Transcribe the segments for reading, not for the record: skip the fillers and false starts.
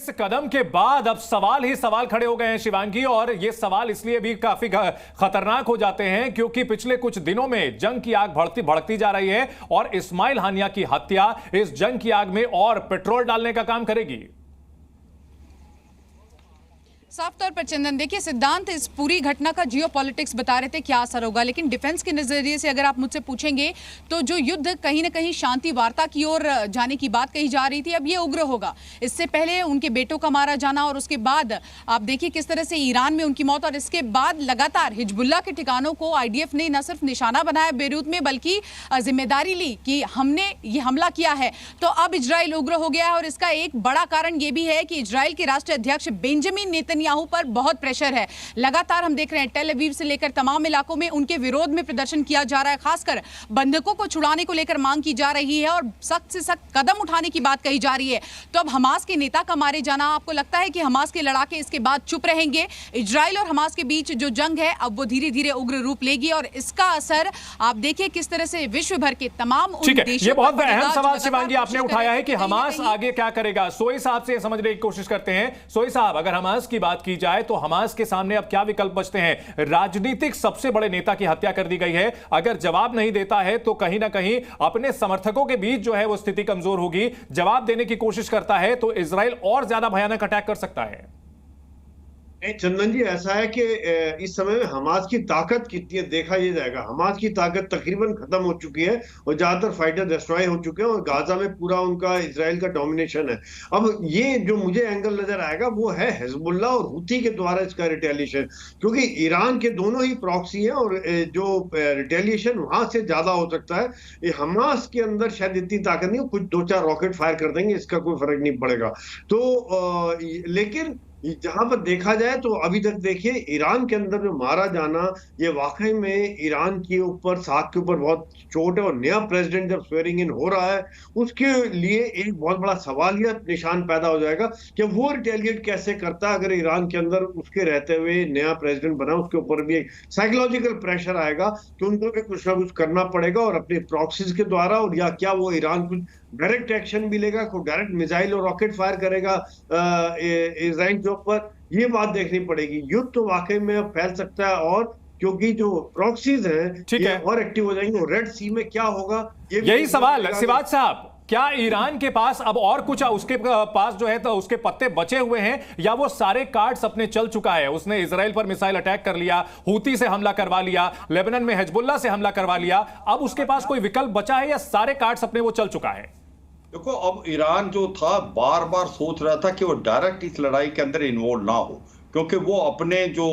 इस कदम के बाद अब सवाल ही सवाल खड़े हो गए हैं शिवांगी, और ये सवाल इसलिए भी काफी खतरनाक हो जाते हैं क्योंकि पिछले कुछ दिनों में जंग की आग भड़कती जा रही है और इस्माइल हानिया की हत्या इस जंग की आग में और पेट्रोल डालने का काम करेगी। साफ तौर पर चंदन, देखिए सिद्धांत इस पूरी घटना का जियोपॉलिटिक्स बता रहे थे क्या असर होगा, लेकिन डिफेंस के नजरिए से अगर आप मुझसे पूछेंगे तो जो युद्ध कहीं ना कहीं शांति वार्ता की ओर जाने की बात कही जा रही थी, अब ये उग्र होगा। इससे पहले उनके बेटों का मारा जाना और उसके बाद आप देखिए किस तरह से ईरान में उनकी मौत, और इसके बाद लगातार हिजबुल्लाह के ठिकानों को आईडीएफ ने न सिर्फ निशाना बनाया बेरूत में, बल्कि जिम्मेदारी ली कि हमने ये हमला किया है। तो अब इजराइल उग्र हो गया है और इसका एक बड़ा कारण ये भी है कि इजराइल के राष्ट्रीय अध्यक्ष बेंजामिन नेतन्याहू पर बहुत प्रेशर है। लगातार हम देख रहे हैं टेल अवीव से लेकर तमाम इलाकों में उनके विरोध में प्रदर्शन किया जा रहा है, खासकर बंधकों को छुड़ाने को लेकर मांग की जा रही है और सख्त से सख्त कदम उठाने की बात कही जा रही है। तो अब हमास के नेता का मारे जाना, आपको लगता है कि हमास के लड़ाके इसके बाद चुप रहेंगे? इजराइल और हमास के बीच जो जंग है अब वो धीरे धीरे उग्र रूप लेगी और इसका असर आप देखिए किस तरह से विश्व भर के तमाम उन देशों। ये बहुत अहम सवाल शिवांगी आपने उठाया है कि हमास आगे क्या करेगा। सोई साहब से समझने की कोशिश करते हैं। सोई साहब, अगर हमास की बात की जाए तो हमास के सामने अब क्या विकल्प बचते हैं? राजनीतिक सबसे बड़े नेता की हत्या कर दी गई है, अगर जवाब नहीं देता है तो कहीं ना कहीं अपने समर्थकों के बीच जो है वो स्थिति कमजोर होगी। जवाब देने की कोशिश करता है तो इजराइल और ज्यादा भयानक अटैक कर सकता है। चंदन जी, ऐसा है कि इस समय में हमास की ताकत कितनी है देखा ये जाएगा। हमास की ताकत तकरीबन खत्म हो चुकी है और ज्यादातर फाइटर डिस्ट्रॉय हो चुके हैं और गाजा में पूरा उनका इजराइल का डोमिनेशन है। अब ये जो मुझे एंगल नजर आएगा वो है हिजबुल्ला और हुती के द्वारा इसका रिटेलिएशन, क्योंकि ईरान के दोनों ही प्रॉक्सी हैं और जो रिटेलिएशन वहां से ज्यादा हो सकता है। हमास के अंदर शायद इतनी ताकत नहीं, कुछ 2-4 रॉकेट फायर कर देंगे, इसका कोई फर्क नहीं पड़ेगा। तो लेकिन जहां पर देखा जाए तो अभी तक देखिए ईरान के अंदर जो मारा जाना, ये वाकई में ईरान के ऊपर साख के ऊपर बहुत चोट है और नया प्रेसिडेंट जब स्वेरिंग इन हो रहा है उसके लिए एक बहुत बड़ा सवालिया निशान पैदा हो जाएगा कि वो रिटेलिएट कैसे करता है। अगर ईरान के अंदर उसके रहते हुए नया प्रेसिडेंट बना, उसके ऊपर भी एक साइकोलॉजिकल प्रेशर आएगा कि उनको भी कुछ ना कुछ करना पड़ेगा और अपने प्रॉक्सीज के द्वारा, और या क्या वो ईरान कुछ डायरेक्ट एक्शन भी लेगा, कोई डायरेक्ट मिसाइल और रॉकेट फायर करेगा इजराइल के ऊपर, ये बात देखनी पड़ेगी। युद्ध तो वाकई में अब फैल सकता है और क्योंकि जो प्रॉक्सीज हैं ये और एक्टिव हो जाएंगे और रेड सी में क्या होगा यही सवाल है। सिवाज साहब, क्या ईरान के पास अब और कुछ उसके पास जो है तो उसके पत्ते बचे हुए हैं, या वो सारे कार्ड्स अपने चल चुका है? उसने इजराइल पर मिसाइल अटैक कर लिया, हूती से हमला करवा लिया, लेबनान में हिजबुल्लाह से हमला करवा लिया, अब उसके पास कोई विकल्प बचा है या सारे कार्ड्स अपने वो चल चुका है? देखो, अब ईरान जो था बार बार सोच रहा था कि वो डायरेक्ट इस लड़ाई के अंदर इन्वॉल्व ना हो, क्योंकि वो अपने जो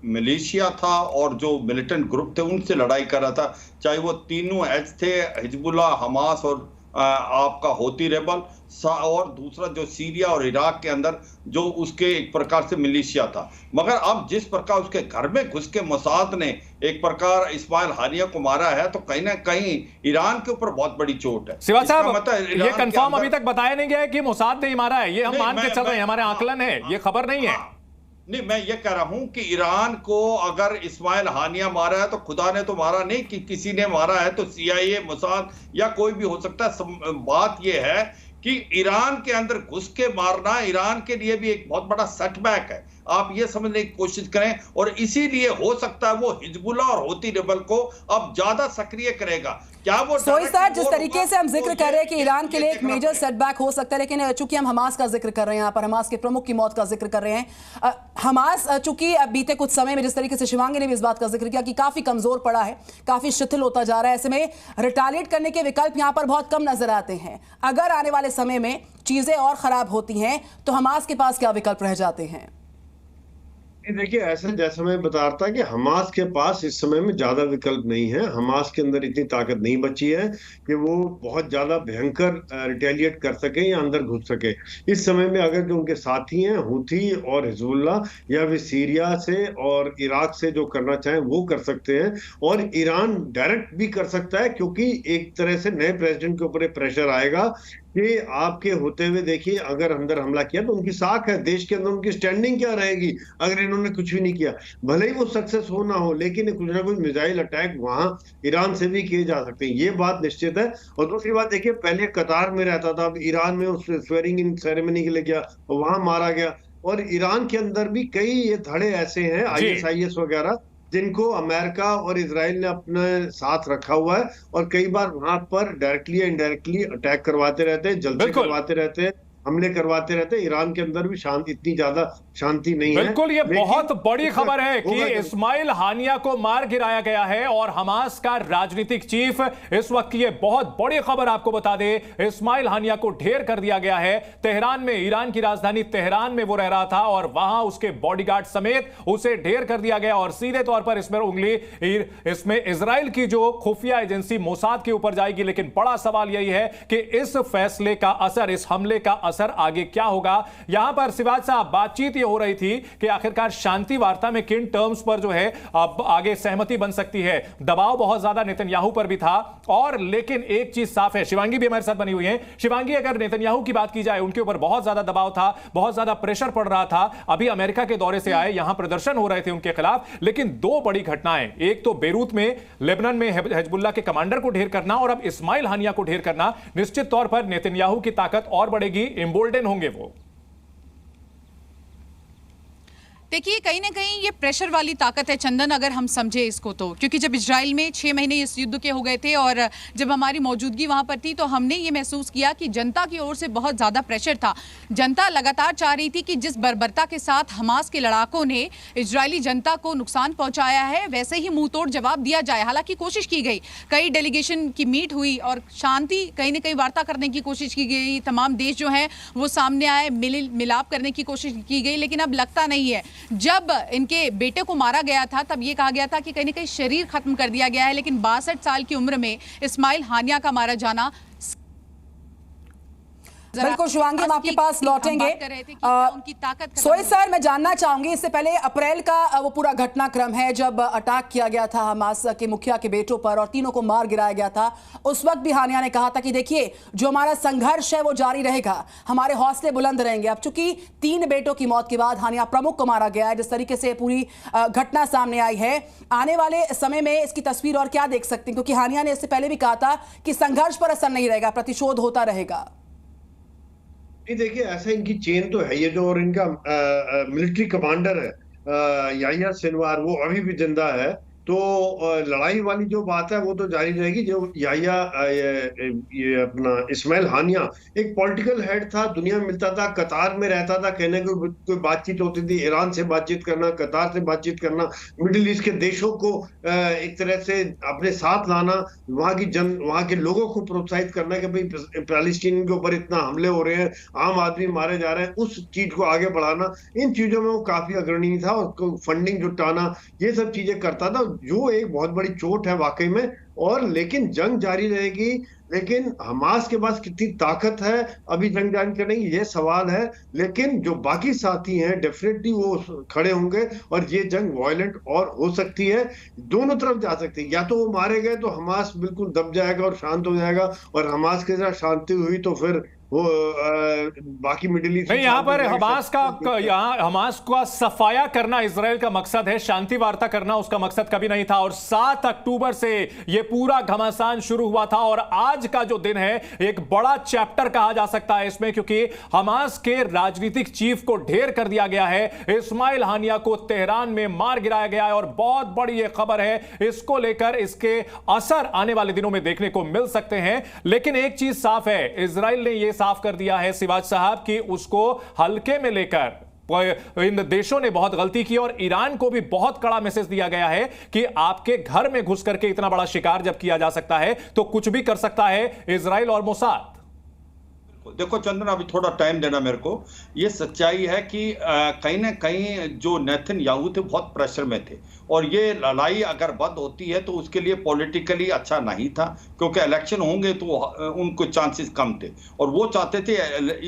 मिलिशिया था और जो मिलिटेंट ग्रुप थे उनसे लड़ाई कर रहा था, चाहे वो तीनों एज थे, हिजबुल्लाह, हमास और आपका होती रेबल, और दूसरा जो सीरिया और इराक के अंदर जो उसके एक प्रकार से मिलिशिया था। मगर अब जिस प्रकार उसके घर में घुस के मोसाद ने एक प्रकार इस्माइल हानिया को मारा है, तो कहीं ना कहीं ईरान के ऊपर बहुत बड़ी चोट है। सिवा साहब, ये कंफर्म अभी तक बताया नहीं गया है कि मोसाद ने ही मारा है, ये हम मान के चल रहे हैं, हमारे आकलन है, ये खबर नहीं है। नहीं, मैं ये कह रहा हूं कि ईरान को अगर इस्माइल हानिया मारा है तो खुदा ने तो मारा नहीं, कि किसी ने मारा है तो CIA, मोसाद या कोई भी हो सकता है। बात ये है कि ईरान के अंदर घुस के मारना ईरान के लिए भी एक बहुत बड़ा सेटबैक है, आप ये समझने की कोशिश करें, और इसीलिए हो सकता है वो हिजबुल्लाह और हुती रेबल को अब ज्यादा सक्रिय करेगा। क्या वो सोई साहब, जिस तरीके से हम जिक्र कर रहे हैं कि ईरान के लिए एक मेजर सेटबैक हो सकता है, लेकिन चूंकि हम हमास का जिक्र कर रहे हैं, यहाँ पर हमास के प्रमुख की मौत का जिक्र कर रहे हैं, हमास चूंकि बीते कुछ समय में, जिस तरीके से शिवांगी ने भी इस बात का जिक्र किया कि काफी कमजोर पड़ा है, काफी शिथिल होता जा रहा है, ऐसे में रिटालिएट करने के विकल्प यहाँ पर बहुत कम नजर आते हैं। अगर आने वाले समय में चीजें और खराब होती हैं तो हमास के पास क्या विकल्प रह जाते हैं? देखिए, ऐसा जैसा मैं बता रहा था कि हमास के पास इस समय में ज्यादा विकल्प नहीं है। हमास के अंदर इतनी ताकत नहीं बची है कि वो बहुत ज्यादा भयंकर रिटेलिएट कर सके या अंदर घुस सके। इस समय में अगर जो उनके साथी हैं हुती और हिजबुल्लाह, या वे सीरिया से और इराक से जो करना चाहें वो कर सकते हैं, और ईरान डायरेक्ट भी कर सकता है, क्योंकि एक तरह से नए प्रेसिडेंट के ऊपर प्रेशर आएगा कि आपके होते हुए देखिए, अगर अंदर हमला किया तो उनकी साख है, देश के अंदर उनकी स्टैंडिंग क्या रहेगी अगर इन्होंने कुछ भी नहीं किया। भले ही वो सक्सेस हो ना हो, लेकिन कुछ ना कुछ मिसाइल अटैक वहां ईरान से भी किए जा सकते हैं, ये बात निश्चित है। और दूसरी बात देखिए, पहले कतार में रहता था, अब ईरान में उस स्वेरिंग इन सेरेमनी के लिए गया, वहां मारा गया। और ईरान के अंदर भी कई ये धड़े ऐसे हैं, ISIS वगैरह, जिनको अमेरिका और इजराइल ने अपने साथ रखा हुआ है, और कई बार वहां पर डायरेक्टली या इनडायरेक्टली अटैक करवाते रहते हैं, जलसे करवाते रहते हैं, हमले करवाते रहते हैं। ईरान के अंदर भी शांति, इतनी ज्यादा शांति नहीं है। बिल्कुल, ये बहुत बड़ी खबर है कि इस्माइल हानिया को मार गिराया गया है और हमास का राजनीतिक चीफ इस वक्त, ये बहुत बड़ी खबर आपको बता दे, इस्माइल हानिया को ढेर कर दिया गया है। तेहरान में, ईरान की राजधानी तेहरान में वो रह रहा था और वहां उसके बॉडीगार्ड समेत उसे ढेर कर दिया गया। और सीधे तौर पर इसमें उंगली इसमें इजराइल की जो खुफिया एजेंसी मोसाद के ऊपर जाएगी। लेकिन बड़ा सवाल यही है कि इस फैसले का असर, इस हमले का असर आगे क्या होगा। यहां पर शिवाज साहब, बातचीत ये हो रही थी कि आखिरकार शांति वार्ता में किन टर्म्स पर जो है अब आगे सहमति बन सकती है। दबाव बहुत ज्यादा नेतन्याहू पर भी था, और लेकिन एक चीज साफ है, शिवांगी भी हमारे साथ बनी हुई है। शिवांगी, अगर नेतन्याहू की बात की जाए, उनके ऊपर बहुत ज्यादा दबाव था, बहुत ज्यादा प्रेशर पड़ रहा था। अभी अमेरिका के दौरे से आए, यहां प्रदर्शन हो रहे थे उनके खिलाफ, लेकिन दो बड़ी घटनाएं, एक तो बेरूत में लेबनान में हिजबुल्लाह के कमांडर को ढेर करना, और अब इस्माइल हानिया को ढेर करना। निश्चित तौर पर नेतन्याहू की ताकत और बढ़ेगी, एम्बोल्डन होंगे वो। देखिए, कहीं ना कहीं ये प्रेशर वाली ताकत है चंदन, अगर हम समझे इसको तो, क्योंकि जब इजराइल में 6 महीने इस युद्ध के हो गए थे और जब हमारी मौजूदगी वहां पर थी, तो हमने ये महसूस किया कि जनता की ओर से बहुत ज़्यादा प्रेशर था। जनता लगातार चाह रही थी कि जिस बर्बरता के साथ हमास के लड़ाकों ने इजरायली जनता को नुकसान पहुंचाया है, वैसे ही मुंह तोड़ जवाब दिया जाए। हालांकि कोशिश की गई, कई डेलीगेशन की मीट हुई और शांति, कहीं ना कहीं वार्ता करने की कोशिश की गई, तमाम देश जो है वो सामने आए, मिलाप करने की कोशिश की गई, लेकिन अब लगता नहीं है। जब इनके बेटे को मारा गया था, तब ये कहा गया था कि कहीं ना कहीं शरीर खत्म कर दिया गया है, लेकिन 62 साल की उम्र में इस्माइल हानिया का मारा जाना। बिल्कुल शिवांगी, हम आपके पास लौटेंगे। सोई सर, मैं जानना चाहूंगी, इससे पहले अप्रैल का वो पूरा घटनाक्रम है जब अटैक किया गया था हमास के मुखिया के बेटों पर और तीनों को मार गिराया गया था। उस वक्त भी हानिया ने कहा था कि देखिए, जो हमारा संघर्ष है वो जारी रहेगा, हमारे हौसले बुलंद रहेंगे। अब चूंकि 3 बेटों की मौत के बाद हानिया प्रमुख को मारा गया है, जिस तरीके से पूरी घटना सामने आई है, आने वाले समय में इसकी तस्वीर और क्या देख सकते हैं? क्योंकि हानिया ने इससे पहले भी कहा था कि संघर्ष पर असर नहीं रहेगा, प्रतिशोध होता रहेगा। देखिए, ऐसा इनकी चेन तो है ये जो, और इनका मिलिट्री कमांडर है याहिया सिनवार, वो अभी भी जिंदा है। तो लड़ाई वाली जो बात है वो तो जारी रहेगी। जो याहिया ये अपना इस्माइल हानिया एक पॉलिटिकल हेड था, दुनिया में मिलता था, कतार में रहता था, कहने को कोई बातचीत होती थी, ईरान से बातचीत करना, कतार से बातचीत करना, मिडिल ईस्ट के देशों को एक तरह से अपने साथ लाना, वहां के लोगों को प्रोत्साहित करना कि भाई पैलेस्टीन के ऊपर इतना हमले हो रहे हैं, आम आदमी मारे जा रहे हैं, उस चीज को आगे बढ़ाना, इन चीजों में वो काफी अग्रणी था। और फंडिंग जुटाना, ये सब चीजें करता था, जो एक बहुत बड़ी चोट है वाकई में। और लेकिन जंग जारी रहेगी, लेकिन हमास के पास कितनी ताकत है अभी जंग जारी करने की, ये सवाल है। लेकिन जो बाकी साथी हैं डेफिनेटली वो खड़े होंगे, और ये जंग वायलेंट और हो सकती है, दोनों तरफ जा सकती है। या तो वो मारे गए तो हमास बिल्कुल दब जाएगा और शांत हो जाएगा, और हमास के साथ शांति हुई तो फिर वो बाकी मिडिल ईस्ट नहीं, यहाँ पर हमास का सफाया करना इजराइल का मकसद है, शांति वार्ता करना उसका मकसद कभी नहीं था। और 7 अक्टूबर से ये पूरा घमासान शुरू हुआ था, और आज का जो दिन है एक बड़ा चैप्टर कहा जा सकता है इसमें, क्योंकि हमास के राजनीतिक चीफ को ढेर कर दिया गया है, इस्माइल हानिया को तेहरान में मार गिराया गया है। और बहुत बड़ी ये खबर है, इसको लेकर इसके असर आने वाले दिनों में देखने को मिल सकते हैं। लेकिन एक चीज साफ है, इजराइल ने यह साफ कर दिया है शिवाज साहब कि उसको हल्के में लेकर इन देशों ने बहुत गलती की, और ईरान को भी बहुत कड़ा मैसेज दिया गया है कि आपके घर में घुस करके इतना बड़ा शिकार जब किया जा सकता है तो कुछ भी कर सकता है इजराइल और मोसाद। देखो चंदन, अभी थोड़ा टाइम देना मेरे को। ये सच्चाई है कि कहीं ना कहीं जो नेतन्याहू थे बहुत प्रेशर में थे, और ये लड़ाई अगर बंद होती है तो उसके लिए पॉलिटिकली अच्छा नहीं था, क्योंकि इलेक्शन होंगे तो उनको चांसेस कम थे, और वो चाहते थे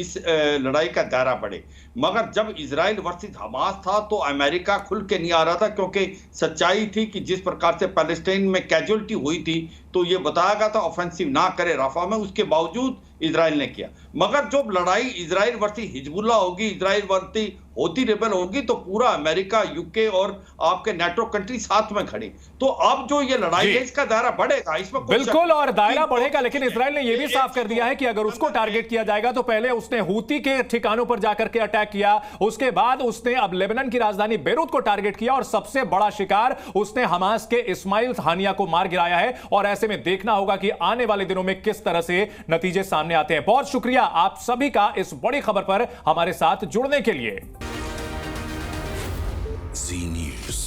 इस लड़ाई का दायरा बढ़े। मगर जब इजराइल वर्सेस हमास था तो अमेरिका खुल के नहीं आ रहा था, क्योंकि सच्चाई थी कि जिस प्रकार से पैलेस्टाइन में कैजुअलिटी हुई थी, तो ये बताया गया था ऑफेंसिव ना करे रफा में। उसके बावजूद इजराइल ने किया। मगर जब लड़ाई इजराइल वर्सेस हिजबुल्लाह होगी, इजराइल वर्सेस होती रेबल होगी, तो पूरा अमेरिका, यूके और आपके नेटो कंट्री साथ में खड़ी। तो अब जो ये लड़ाई है इसका दायरा बढ़ेगा, इसमें बिल्कुल, और दायरा बढ़ेगा। लेकिन इजराइल ने यह भी साफ कर दिया है कि अगर उसको टारगेट किया जाएगा तो पहले उसने हूती के ठिकानों पर जाकर के अटैक किया, उसके बाद उसने अब लेबनान की राजधानी बेरूत को टारगेट किया और सबसे बड़ा शिकार उसने हमास के इस्माइल हानिया को मार गिराया है। और ऐसे में देखना होगा कि आने वाले दिनों में किस तरह से नतीजे सामने आते हैं। बहुत शुक्रिया आप सभी का इस बड़ी खबर पर हमारे साथ जुड़ने के लिए। जी न्यूज़।